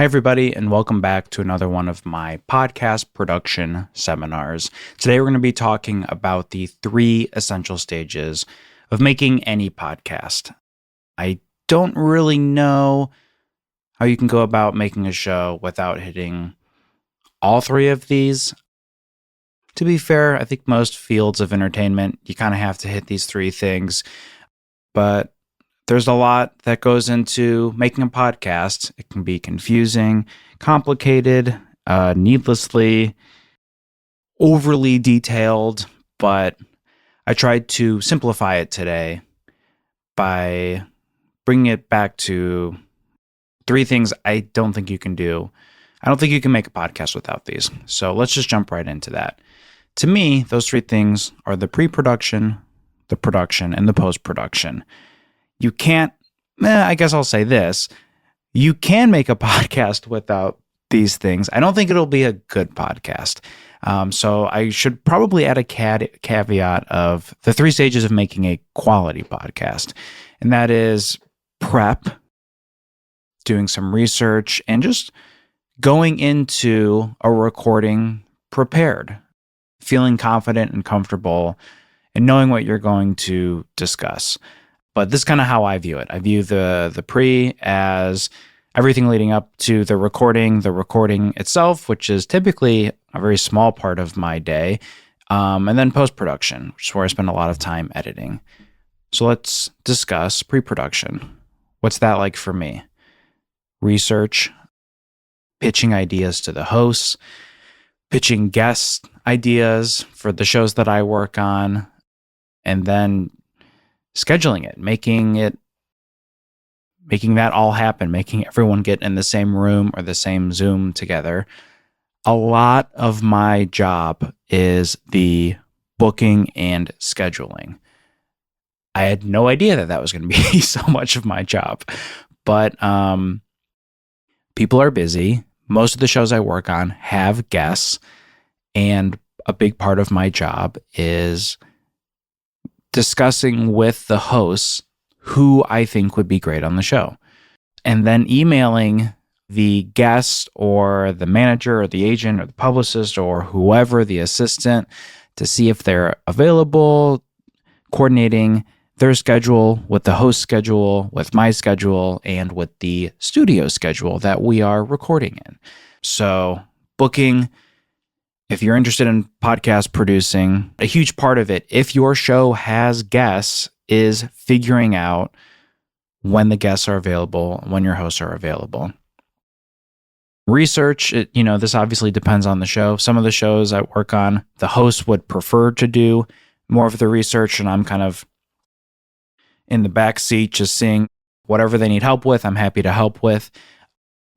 Hey, everybody, and welcome back to another one of my podcast production seminars. Today, we're going to be talking about the 3 essential stages of making any podcast. I don't really know how you can go about making a show without hitting all 3 of these. To be fair, I think most fields of entertainment, you kind of have to hit these 3 things, but there's a lot that goes into making a podcast. It can be confusing, complicated, needlessly overly detailed, but I tried to simplify it today by bringing it back to 3 things I don't think you can do. I don't think you can make a podcast without these. So let's just jump right into that. To me, those 3 things are the pre-production, the production, and the post-production. You can't, I guess I'll say this, you can make a podcast without these things. I don't think it'll be a good podcast. So I should probably add a caveat of the 3 stages of making a quality podcast. And that is prep, doing some research, and just going into a recording prepared, feeling confident and comfortable, and knowing what you're going to discuss. But this is kind of how I view it. I view the pre as everything leading up to the recording itself, which is typically a very small part of my day, and then post-production, which is where I spend a lot of time editing. So let's discuss pre-production. What's that like for me? Research, pitching ideas to the hosts, pitching guest ideas for the shows that I work on, and then scheduling it, making that all happen, making everyone get in the same room or the same Zoom together. A lot of my job is the booking and scheduling. I had no idea that was going to be so much of my job, but people are busy. Most of the shows I work on have guests, and a big part of my job is discussing with the hosts who I think would be great on the show, and then emailing the guest or the manager or the agent or the publicist or whoever, the assistant, to see if they're available, coordinating their schedule with the host schedule, with my schedule, and with the studio schedule that we are recording in. So booking, if you're interested in podcast producing, a huge part of it, if your show has guests, is figuring out when the guests are available, when your hosts are available. Research, this obviously depends on the show. Some of the shows I work on, the host would prefer to do more of the research, and I'm kind of in the back seat just seeing whatever they need help with, I'm happy to help with.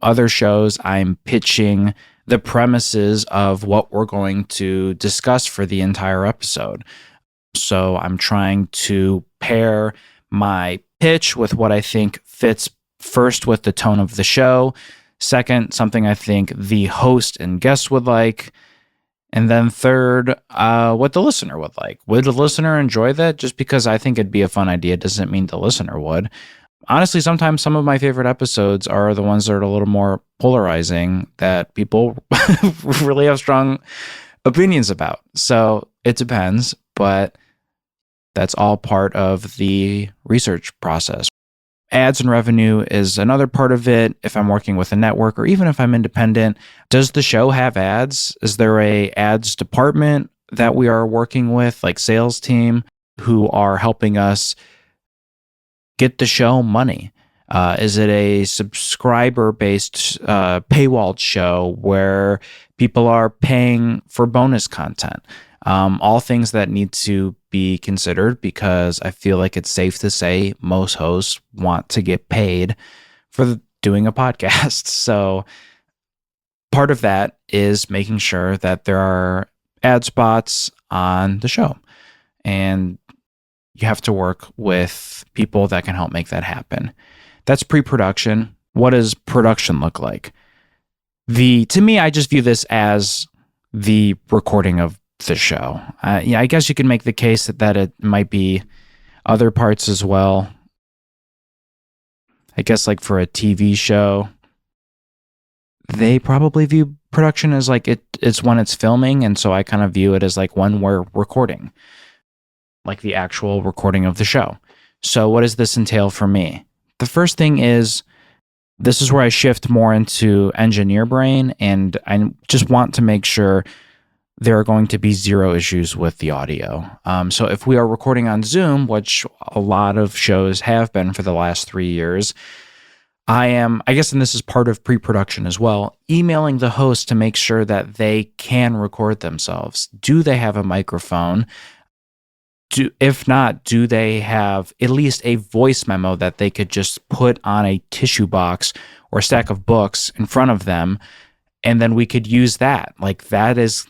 Other shows, I'm pitching the premises of what we're going to discuss for the entire episode. So I'm trying to pair my pitch with what I think fits first with the tone of the show. Second, something I think the host and guest would like. And then third, what the listener would like. Would the listener enjoy that? Just because I think it'd be a fun idea doesn't mean the listener would. Honestly, sometimes some of my favorite episodes are the ones that are a little more polarizing that people really have strong opinions about. So it depends, but that's all part of the research process. Ads and revenue is another part of it. If I'm working with a network or even if I'm independent, does the show have ads? Is there a ads department that we are working with, like sales team, who are helping us get the show money? Is it a subscriber-based paywalled show where people are paying for bonus content? All things that need to be considered, because I feel like it's safe to say most hosts want to get paid for doing a podcast. So part of that is making sure that there are ad spots on the show. And you have to work with people that can help make that happen. That's pre-production. What does production look like? To me, I just view this as the recording of the show. I guess you can make the case that it might be other parts as well. I guess like for a TV show, they probably view production as like it's when it's filming. And so I kind of view it as like when we're recording, like the actual recording of the show. So what does this entail for me? The first thing is, this is where I shift more into engineer brain, and I just want to make sure there are going to be zero issues with the audio. So if we are recording on Zoom, which a lot of shows have been for the last 3 years, I guess, and this is part of pre-production as well, emailing the host to make sure that they can record themselves. Do they have a microphone? If not, do they have at least a voice memo that they could just put on a tissue box or a stack of books in front of them, and then we could use that? Like, that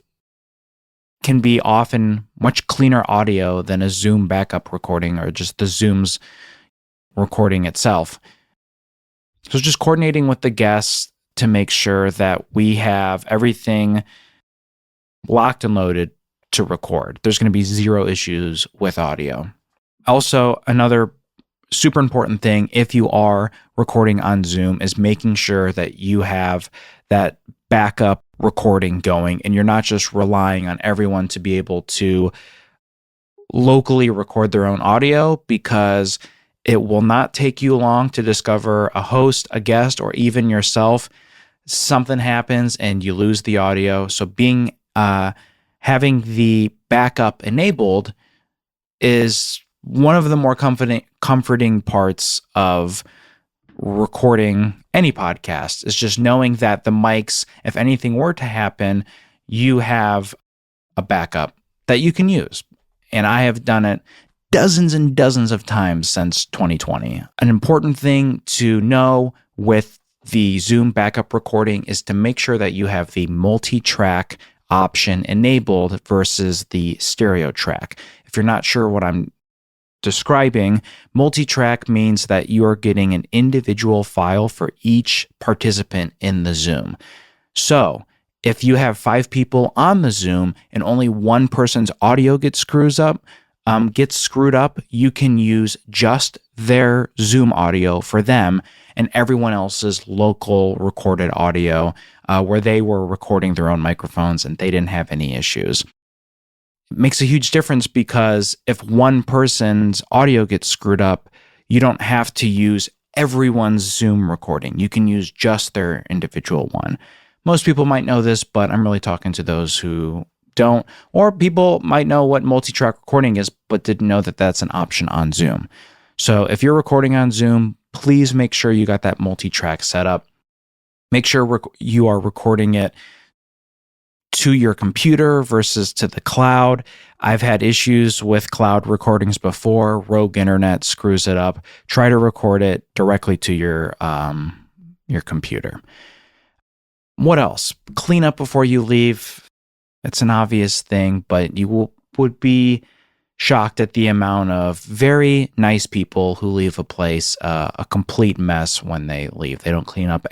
can be often much cleaner audio than a Zoom backup recording or just the Zoom's recording itself. So just coordinating with the guests to make sure that we have everything locked and loaded to record. There's going to be zero issues with audio. Also, another super important thing if you are recording on Zoom is making sure that you have that backup recording going and you're not just relying on everyone to be able to locally record their own audio, because it will not take you long to discover a host, a guest, or even yourself. Something happens and you lose the audio. So having the backup enabled is one of the more comforting parts of recording any podcast, is just knowing that the mics, if anything were to happen, you have a backup that you can use. And I have done it dozens and dozens of times since 2020. An important thing to know with the Zoom backup recording is to make sure that you have the multi-track option enabled versus the stereo track. If you're not sure what I'm describing, multi-track means that you are getting an individual file for each participant in the Zoom. So if you have 5 people on the Zoom and only one person's audio gets screwed up, you can use just their Zoom audio for them and everyone else's local recorded audio where they were recording their own microphones and they didn't have any issues. It makes a huge difference, because if one person's audio gets screwed up, you don't have to use everyone's Zoom recording. You can use just their individual one. Most people might know this, but I'm really talking to those who don't, or people might know what multi-track recording is, but didn't know that that's an option on Zoom. So if you're recording on Zoom, please make sure you got that multi-track set up. Make sure you are recording it to your computer versus to the cloud. I've had issues with cloud recordings before. Rogue Internet screws it up. Try to record it directly to your computer. What else? Clean up before you leave. It's an obvious thing, but you would be shocked at the amount of very nice people who leave a place a complete mess when they leave. They don't clean up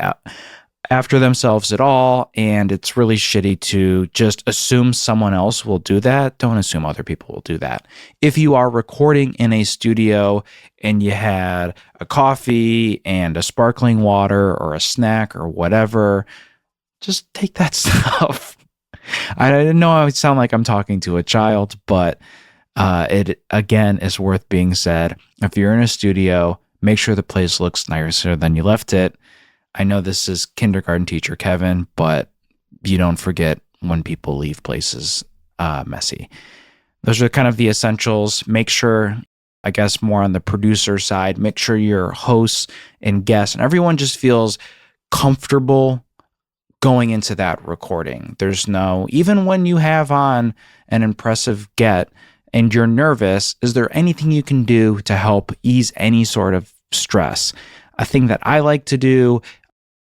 after themselves at all, and it's really shitty to just assume someone else will do that. Don't assume other people will do that. If you are recording in a studio and you had a coffee and a sparkling water or a snack or whatever, just take that stuff. I didn't know I would sound like I'm talking to a child, but it, again, is worth being said. If you're in a studio, make sure the place looks nicer than you left it. I know this is kindergarten teacher Kevin, but you don't forget when people leave places messy. Those are kind of the essentials. Make sure, I guess more on the producer side, make sure your hosts and guests and everyone just feels comfortable going into that recording. Even when you have on an impressive get and you're nervous, is there anything you can do to help ease any sort of stress? A thing that I like to do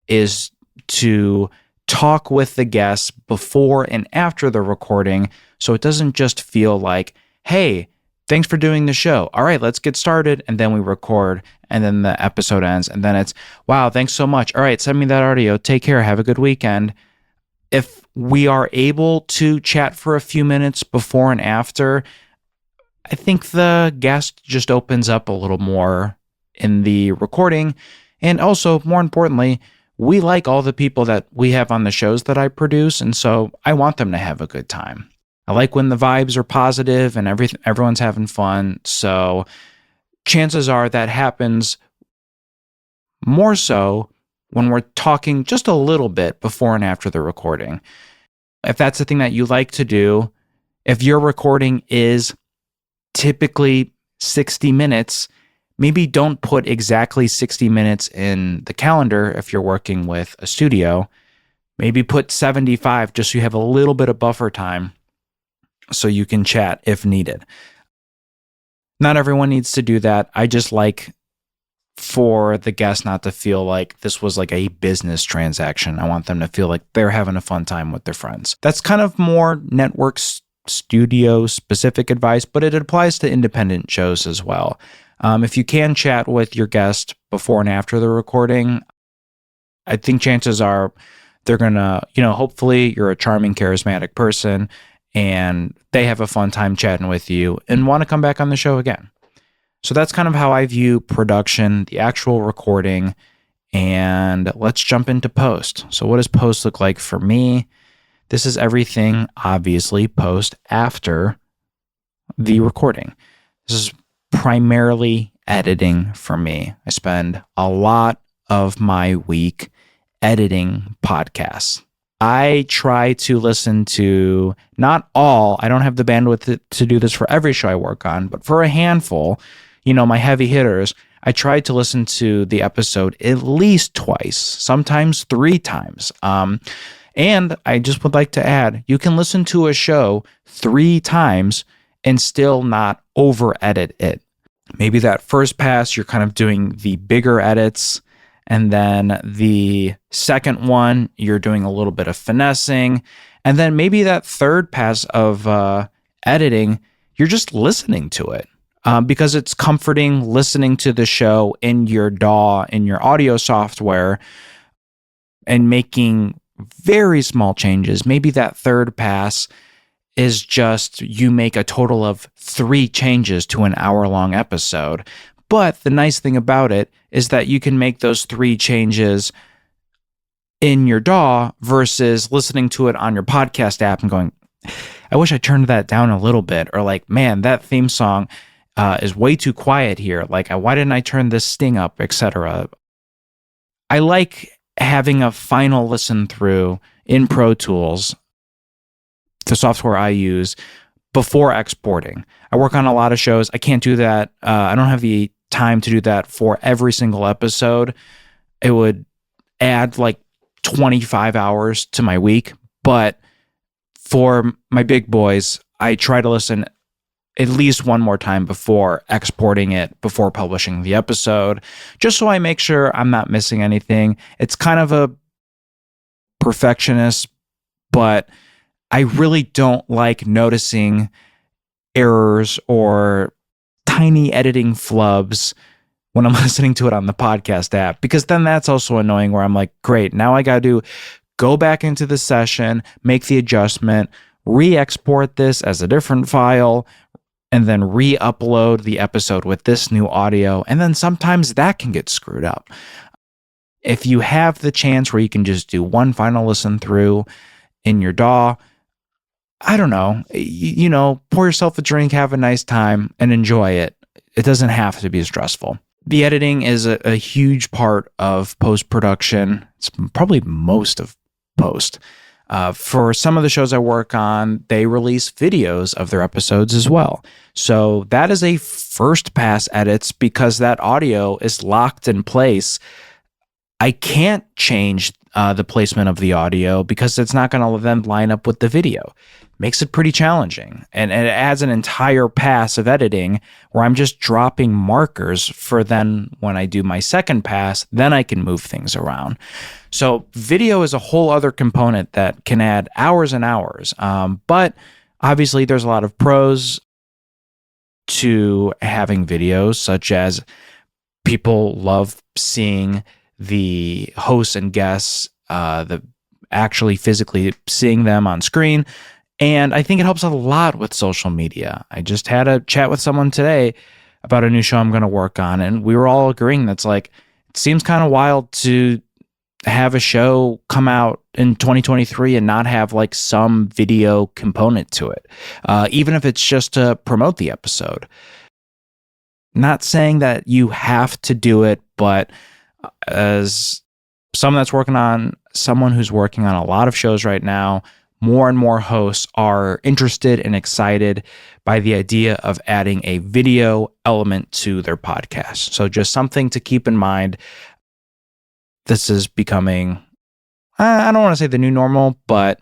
is to talk with the guests before and after the recording, so it doesn't just feel like, hey, thanks for doing the show. All right, let's get started. And then we record, and then the episode ends. And then it's, wow, thanks so much. All right, send me that audio. Take care. Have a good weekend. If we are able to chat for a few minutes before and after, I think the guest just opens up a little more in the recording. And also, more importantly, we like all the people that we have on the shows that I produce, and so I want them to have a good time. I like when the vibes are positive and everyone's having fun. So chances are that happens more so when we're talking just a little bit before and after the recording. If that's the thing that you like to do, if your recording is typically 60 minutes, maybe don't put exactly 60 minutes in the calendar if you're working with a studio. Maybe put 75 just so you have a little bit of buffer time so you can chat if needed. Not everyone needs to do that. I just like for the guest not to feel like this was like a business transaction. I want them to feel like they're having a fun time with their friends. That's kind of more network studio specific advice, but it applies to independent shows as well. If you can chat with your guest before and after the recording, I think chances are they're gonna, hopefully you're a charming, charismatic person and they have a fun time chatting with you and want to come back on the show again. So that's kind of how I view production, the actual recording, and let's jump into post. So what does post look like for me? This is everything, obviously, post after the recording. This is primarily editing for me. I spend a lot of my week editing podcasts. I try to listen to not all, I don't have the bandwidth to do this for every show I work on, but for a handful, my heavy hitters, I try to listen to the episode at least twice, sometimes 3 times. And I just would like to add, you can listen to a show 3 times and still not over edit it. Maybe that first pass, you're kind of doing the bigger edits. And then the second one, you're doing a little bit of finessing. And then maybe that third pass of editing, you're just listening to it because it's comforting listening to the show in your DAW, in your audio software, and making very small changes. Maybe that third pass is just you make a total of 3 changes to an hour-long episode. But the nice thing about it is that you can make those 3 changes in your DAW versus listening to it on your podcast app and going, I wish I turned that down a little bit. Or like, man, that theme song is way too quiet here. Like, why didn't I turn this sting up, etc. I like having a final listen through in Pro Tools, the software I use, before exporting. I work on a lot of shows. I can't do that. I don't have the time to do that for every single episode. It would add like 25 hours to my week. But for my big boys, I try to listen at least one more time before exporting it, before publishing the episode, just so I make sure I'm not missing anything. It's kind of a perfectionist, but I really don't like noticing errors or tiny editing flubs when I'm listening to it on the podcast app, because then that's also annoying where I'm like, great, now I got to go back into the session, make the adjustment, re-export this as a different file, and then re-upload the episode with this new audio. And then sometimes that can get screwed up. If you have the chance where you can just do one final listen through in your DAW, I don't know, pour yourself a drink, have a nice time, and enjoy it. It doesn't have to be stressful. The editing is a huge part of post-production. It's probably most of post. For some of the shows I work on, they release videos of their episodes as well. So that is a first pass edits because that audio is locked in place. I can't change the placement of the audio because it's not going to then line up with the video. Makes it pretty challenging. And it adds an entire pass of editing where I'm just dropping markers for then when I do my second pass, then I can move things around. So video is a whole other component that can add hours and hours. But obviously there's a lot of pros to having videos, such as people love seeing the hosts and guests, actually physically seeing them on screen. And I think it helps a lot with social media. I just had a chat with someone today about a new show I'm going to work on, and we were all agreeing that's like, it seems kind of wild to have a show come out in 2023 and not have like some video component to it, even if it's just to promote the episode. Not saying that you have to do it, but as someone who's working on a lot of shows right now, more and more hosts are interested and excited by the idea of adding a video element to their podcast. So just something to keep in mind. This is becoming, I don't want to say the new normal, but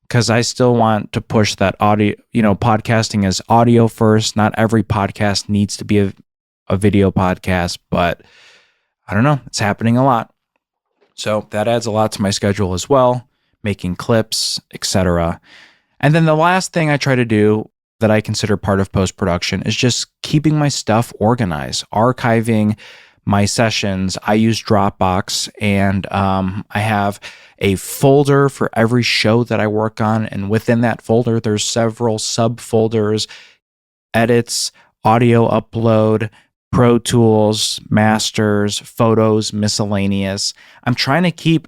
because I still want to push that audio, podcasting is audio first. Not every podcast needs to be a video podcast, but I don't know, it's happening a lot. So that adds a lot to my schedule as well, making clips, etc. And then the last thing I try to do that I consider part of post-production is just keeping my stuff organized, archiving my sessions. I use Dropbox, and I have a folder for every show that I work on. And within that folder, there's several subfolders: edits, audio upload, Pro Tools, masters, photos, miscellaneous. I'm trying to keep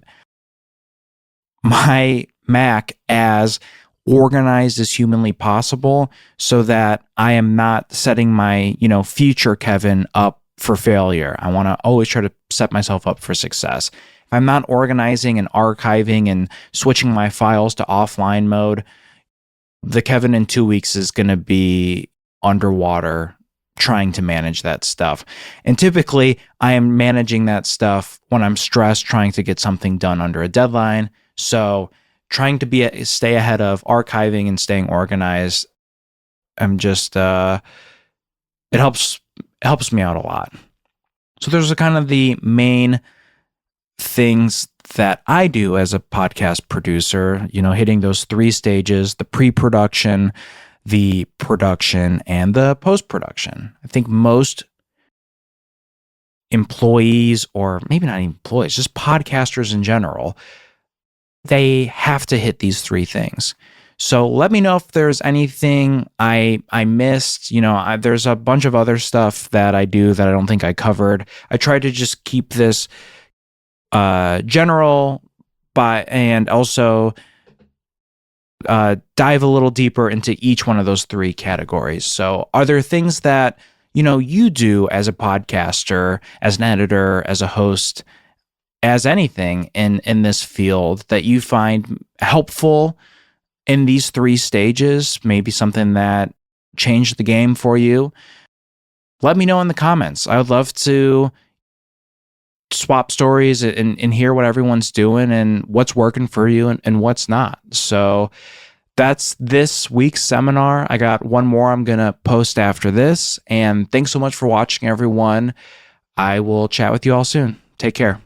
my Mac as organized as humanly possible so that I am not setting my, future Kevin up for failure. I want to always try to set myself up for success. If I'm not organizing and archiving and switching my files to offline mode, the Kevin in 2 weeks is going to be underwater trying to manage that stuff. And typically I am managing that stuff when I'm stressed, trying to get something done under a deadline. So trying to stay ahead of archiving and staying organized, I'm just, it helps me out a lot. So those are kind of the main things that I do as a podcast producer, hitting those 3 stages: the pre-production, the production, and the post-production. I think most employees, or maybe not even employees, just podcasters in general, they have to hit these 3 things. So let me know if there's anything I missed. There's a bunch of other stuff that I do that I don't think I covered. I try to just keep this general, and also dive a little deeper into each one of those 3 categories. So are there things that, you do as a podcaster, as an editor, as a host, as anything in this field that you find helpful in these 3 stages? Maybe something that changed the game for you? Let me know in the comments. I would love to swap stories and hear what everyone's doing and what's working for you and what's not. So that's this week's seminar. I got one more I'm going to post after this. And thanks so much for watching, everyone. I will chat with you all soon. Take care.